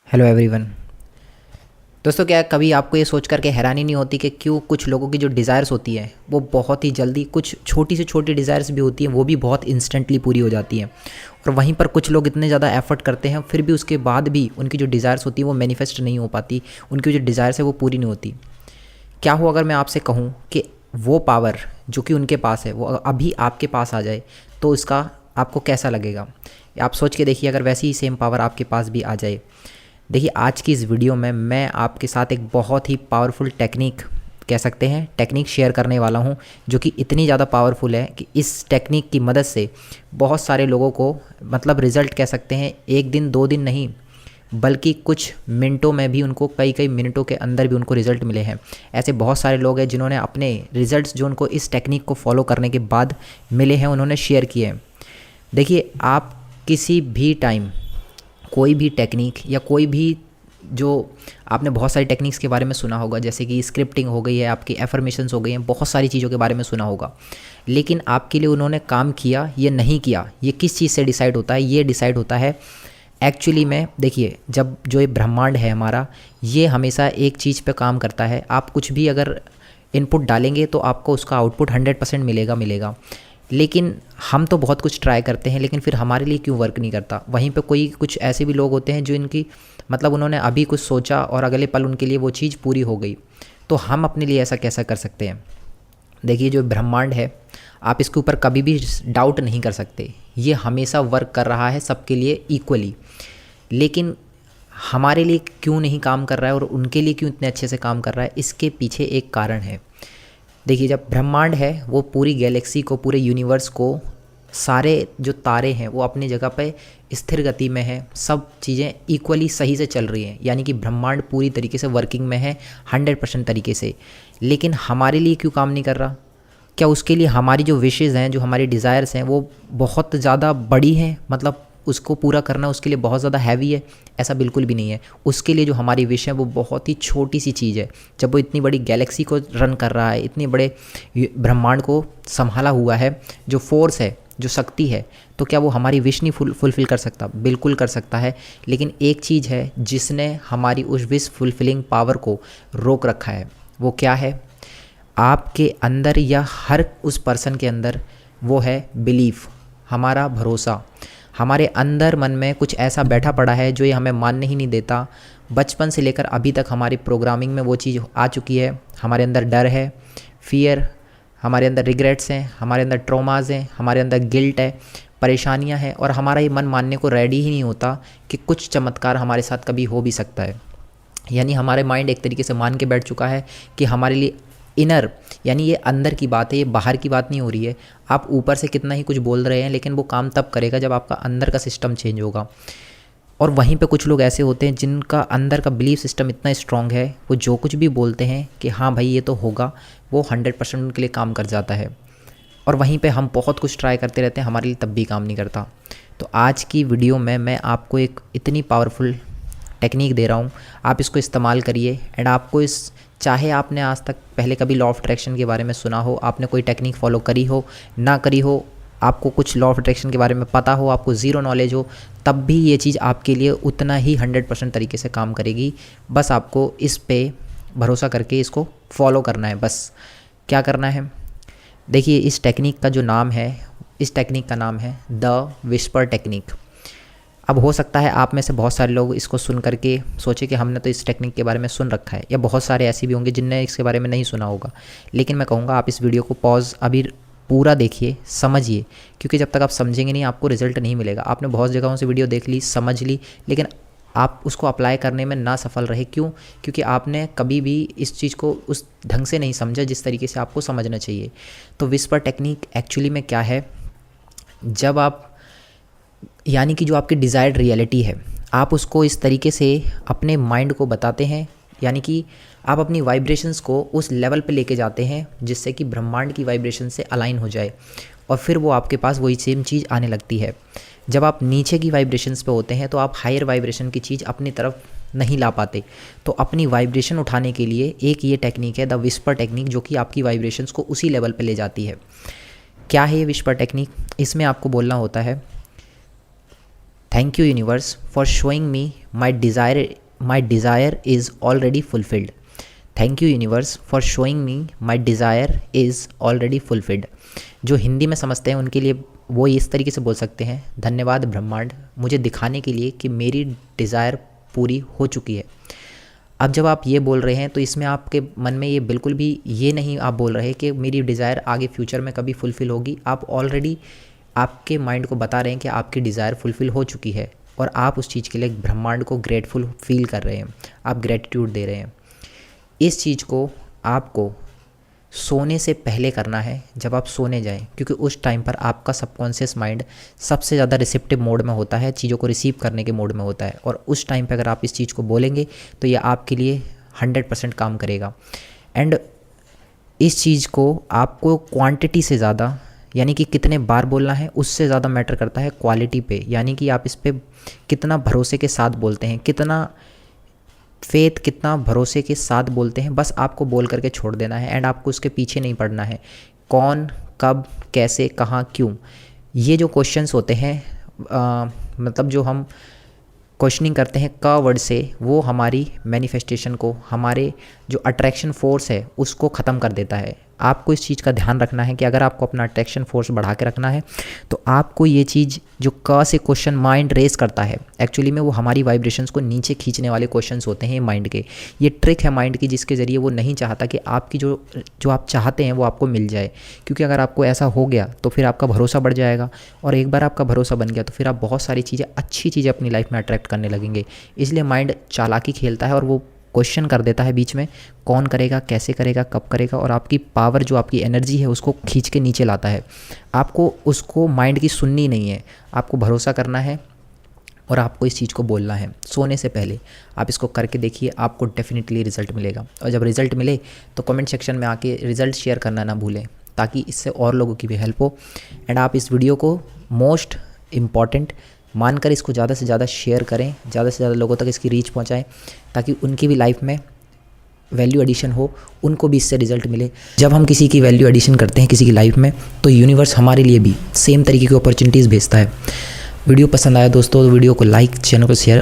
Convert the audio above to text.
Hello everyone. दोस्तों, क्या कभी आपको ये सोच कर के हैरानी नहीं होती कि क्यों कुछ लोगों की जो डिज़ायर्स होती हैं वो बहुत ही जल्दी, कुछ छोटी से छोटी डिज़ायर्स भी होती हैं वो भी बहुत इंस्टेंटली पूरी हो जाती हैं, और वहीं पर कुछ लोग इतने ज़्यादा एफर्ट करते हैं फिर भी उसके बाद भी उनकी जो डिज़ायर्स होती हैं वो मैनिफेस्ट नहीं हो पाती, उनकी जो डिज़ायर्स है वो पूरी नहीं होती। क्या हो अगर मैं आपसे कहूँ कि वो पावर जो कि उनके पास है वो अभी आपके पास आ जाए, तो इसका आपको कैसा लगेगा? आप सोच के देखिए, अगर वैसी ही सेम पावर आपके पास भी आ जाए। देखिए, आज की इस वीडियो में मैं आपके साथ एक बहुत ही पावरफुल टेक्निक, कह सकते हैं टेक्निक, शेयर करने वाला हूं, जो कि इतनी ज़्यादा पावरफुल है कि इस टेक्निक की मदद से बहुत सारे लोगों को, मतलब रिज़ल्ट कह सकते हैं, एक दिन दो दिन नहीं बल्कि कुछ मिनटों में भी, उनको कई कई मिनटों के अंदर भी उनको रिज़ल्ट मिले हैं। ऐसे बहुत सारे लोग हैं जिन्होंने अपने रिज़ल्ट्स जो उनको इस टेक्निक को फॉलो करने के बाद मिले हैं, उन्होंने शेयर किए हैं। देखिए, आप किसी भी टाइम कोई भी टेक्निक या कोई भी, जो आपने बहुत सारी टेक्निक्स के बारे में सुना होगा, जैसे कि स्क्रिप्टिंग हो गई है, आपकी एफर्मेशंस हो गई हैं, बहुत सारी चीज़ों के बारे में सुना होगा, लेकिन आपके लिए उन्होंने काम किया या नहीं किया, ये किस चीज़ से डिसाइड होता है? ये डिसाइड होता है एक्चुअली में। देखिए, जब जो ये ब्रह्मांड है हमारा, ये हमेशा एक चीज़ पे काम करता है। आप कुछ भी अगर इनपुट डालेंगे तो आपको उसका आउटपुट 100% मिलेगा। लेकिन हम तो बहुत कुछ ट्राई करते हैं, लेकिन फिर हमारे लिए क्यों वर्क नहीं करता? वहीं पे कोई कुछ ऐसे भी लोग होते हैं जो इनकी, मतलब उन्होंने अभी कुछ सोचा और अगले पल उनके लिए वो चीज़ पूरी हो गई। तो हम अपने लिए ऐसा कैसा कर सकते हैं? देखिए, जो ब्रह्मांड है, आप इसके ऊपर कभी भी डाउट नहीं कर सकते, ये हमेशा वर्क कर रहा है सबके लिए इक्वली। लेकिन हमारे लिए क्यों नहीं काम कर रहा है और उनके लिए क्यों इतने अच्छे से काम कर रहा है? इसके पीछे एक कारण है। देखिए, जब ब्रह्मांड है वो पूरी गैलेक्सी को, पूरे यूनिवर्स को, सारे जो तारे हैं वो अपनी जगह पे स्थिर गति में है, सब चीज़ें इक्वली सही से चल रही हैं, यानी कि ब्रह्मांड पूरी तरीके से वर्किंग में है, 100% तरीके से। लेकिन हमारे लिए क्यों काम नहीं कर रहा? क्या उसके लिए हमारी जो विशेज़ हैं, जो हमारी डिज़ायर्स हैं, वो बहुत ज़्यादा बड़ी हैं, मतलब उसको पूरा करना उसके लिए बहुत ज़्यादा हैवी है? ऐसा बिल्कुल भी नहीं है। उसके लिए जो हमारी विश है वो बहुत ही छोटी सी चीज़ है। जब वो इतनी बड़ी गैलेक्सी को रन कर रहा है, इतने बड़े ब्रह्मांड को संभाला हुआ है, जो फोर्स है, जो शक्ति है, तो क्या वो हमारी विश नहीं फुलफ़िल कर सकता? बिल्कुल कर सकता है। लेकिन एक चीज़ है जिसने हमारी उस विश फुलफ़िलिंग पावर को रोक रखा है। वो क्या है? आपके अंदर या हर उस पर्सन के अंदर वो है बिलीफ, हमारा भरोसा। हमारे अंदर मन में कुछ ऐसा बैठा पड़ा है जो ये हमें मानने ही नहीं देता। बचपन से लेकर अभी तक हमारी प्रोग्रामिंग में वो चीज़ आ चुकी है। हमारे अंदर डर है, फियर, हमारे अंदर रिग्रेट्स हैं, हमारे अंदर ट्रॉमाज़ हैं, हमारे अंदर गिल्ट है, परेशानियां हैं, और हमारा ये मन मानने को रेडी ही नहीं होता कि कुछ चमत्कार हमारे साथ कभी हो भी सकता है। यानी हमारे माइंड एक तरीके से मान के बैठ चुका है कि हमारे लिए इनर, यानी ये अंदर की बात है, ये बाहर की बात नहीं हो रही है। आप ऊपर से कितना ही कुछ बोल रहे हैं, लेकिन वो काम तब करेगा जब आपका अंदर का सिस्टम चेंज होगा। और वहीं पे कुछ लोग ऐसे होते हैं जिनका अंदर का बिलीफ सिस्टम इतना स्ट्रांग है, वो जो कुछ भी बोलते हैं कि हाँ भाई ये तो होगा, वो 100% उनके लिए काम कर जाता है। और वहीं पे हम बहुत कुछ ट्राई करते रहते हैं, हमारे लिए तब भी काम नहीं करता। तो आज की वीडियो में मैं आपको एक इतनी पावरफुल टेक्निक दे रहा हूँ, आप इसको इस्तेमाल करिए। एंड आपको इस, चाहे आपने आज तक पहले कभी लॉ ऑफ अट्रैक्शन के बारे में सुना हो, आपने कोई टेक्निक फॉलो करी हो ना करी हो, आपको कुछ लॉ ऑफ अट्रैक्शन के बारे में पता हो, आपको ज़ीरो नॉलेज हो, तब भी ये चीज़ आपके लिए उतना ही 100% तरीके से काम करेगी। बस आपको इस पे भरोसा करके इसको फॉलो करना है। बस क्या करना है? देखिए, इस टेक्निक का जो नाम है, इस टेक्निक का नाम है द विस्पर टेक्निक। अब हो सकता है आप में से बहुत सारे लोग इसको सुन करके सोचे कि हमने तो इस टेक्निक के बारे में सुन रखा है, या बहुत सारे ऐसे भी होंगे जिनने इसके बारे में नहीं सुना होगा। लेकिन मैं कहूँगा आप इस वीडियो को पॉज अभी पूरा देखिए, समझिए, क्योंकि जब तक आप समझेंगे नहीं आपको रिजल्ट नहीं मिलेगा। आपने बहुत जगहों से वीडियो देख ली, समझ ली, लेकिन आप उसको अप्लाई करने में ना सफल रहे। क्यों? क्योंकि आपने कभी भी इस चीज़ को उस ढंग से नहीं समझा जिस तरीके से आपको समझना चाहिए। तो विस्पर टेक्निक एक्चुअली में क्या है? जब आप, यानी कि जो आपकी डिज़ायर्ड रियलिटी है, आप उसको इस तरीके से अपने माइंड को बताते हैं, यानी कि आप अपनी वाइब्रेशंस को उस लेवल पे लेके जाते हैं जिससे कि ब्रह्मांड की वाइब्रेशन से अलाइन हो जाए, और फिर वो आपके पास वही सेम चीज़ आने लगती है। जब आप नीचे की वाइब्रेशंस पे होते हैं तो आप हायर वाइब्रेशन की चीज़ अपनी तरफ नहीं ला पाते। तो अपनी वाइब्रेशन उठाने के लिए एक ये टेक्निक है द विस्पर टेक्निक, जो कि आपकी वाइब्रेशंस को उसी लेवल पे ले जाती है। क्या है ये विस्पर टेक्निक? इसमें आपको बोलना होता है thank you universe for showing me my desire is already fulfilled. Thank you universe for showing me my desire is already fulfilled. जो हिंदी में समझते हैं उनके लिए वो इस तरीके से बोल सकते हैं, धन्यवाद ब्रह्मांड मुझे दिखाने के लिए कि मेरी डिज़ायर पूरी हो चुकी है। अब जब आप ये बोल रहे हैं तो इसमें आपके मन में ये बिल्कुल भी ये नहीं आप बोल रहे कि मेरी डिज़ायर आगे फ्यूचर में कभी फुलफ़िल होगी। आप ऑलरेडी आपके माइंड को बता रहे हैं कि आपकी डिज़ायर फुलफ़िल हो चुकी है और आप उस चीज़ के लिए ब्रह्मांड को ग्रेटफुल फील कर रहे हैं, आप ग्रेटिट्यूड दे रहे हैं। इस चीज़ को आपको सोने से पहले करना है, जब आप सोने जाएं, क्योंकि उस टाइम पर आपका सबकॉन्शियस माइंड सबसे ज़्यादा रिसेप्टिव मोड में होता है, चीज़ों को रिसीव करने के मोड में होता है। और उस टाइम पे अगर आप इस चीज़ को बोलेंगे तो ये आपके लिए 100% काम करेगा। एंड इस चीज़ को आपको क्वांटिटी से ज़्यादा, यानी कि कितने बार बोलना है, उससे ज़्यादा मैटर करता है क्वालिटी पे, यानी कि आप इस पर कितना भरोसे के साथ बोलते हैं, कितना फेथ, कितना भरोसे के साथ बोलते हैं। बस आपको बोल करके छोड़ देना है एंड आपको उसके पीछे नहीं पड़ना है, कौन, कब, कैसे, कहाँ, क्यों। ये जो क्वेश्चंस होते हैं मतलब जो हम क्वेश्चनिंग करते हैं क वर्ड से, वो हमारी मैनिफेस्टेशन को, हमारे जो अट्रैक्शन फोर्स है उसको ख़त्म कर देता है। आपको इस चीज़ का ध्यान रखना है कि अगर आपको अपना अट्रैक्शन फोर्स बढ़ा के रखना है तो आपको ये चीज़ जो क से क्वेश्चन माइंड रेस करता है, एक्चुअली में वो हमारी वाइब्रेशंस को नीचे खींचने वाले क्वेश्चंस होते हैं माइंड के। ये ट्रिक है माइंड की, जिसके ज़रिए वो नहीं चाहता कि आपकी जो आप चाहते हैं वो आपको मिल जाए। क्योंकि अगर आपको ऐसा हो गया तो फिर आपका भरोसा बढ़ जाएगा, और एक बार आपका भरोसा बन गया तो फिर आप बहुत सारी चीज़ें, अच्छी चीज़ें अपनी लाइफ में अट्रैक्ट करने लगेंगे। इसलिए माइंड चालाकी खेलता है और वो क्वेश्चन कर देता है बीच में, कौन करेगा, कैसे करेगा, कब करेगा, और आपकी पावर, जो आपकी एनर्जी है, उसको खींच के नीचे लाता है। आपको उसको माइंड की सुननी नहीं है, आपको भरोसा करना है और आपको इस चीज़ को बोलना है सोने से पहले। आप इसको करके देखिए, आपको डेफिनेटली रिज़ल्ट मिलेगा। और जब रिज़ल्ट मिले तो कमेंट सेक्शन में आके रिज़ल्ट शेयर करना ना भूलें, ताकि इससे और लोगों की भी हेल्प हो। एंड आप इस वीडियो को मोस्ट इम्पॉर्टेंट मानकर इसको ज़्यादा से ज़्यादा शेयर करें, ज़्यादा से ज़्यादा लोगों तक इसकी रीच पहुंचाएं, ताकि उनकी भी लाइफ में वैल्यू एडिशन हो, उनको भी इससे रिजल्ट मिले। जब हम किसी की वैल्यू एडिशन करते हैं किसी की लाइफ में, तो यूनिवर्स हमारे लिए भी सेम तरीके की अपॉर्चुनिटीज़ भेजता है। वीडियो पसंद आया दोस्तों तो वीडियो को लाइक, चैनल को शेयर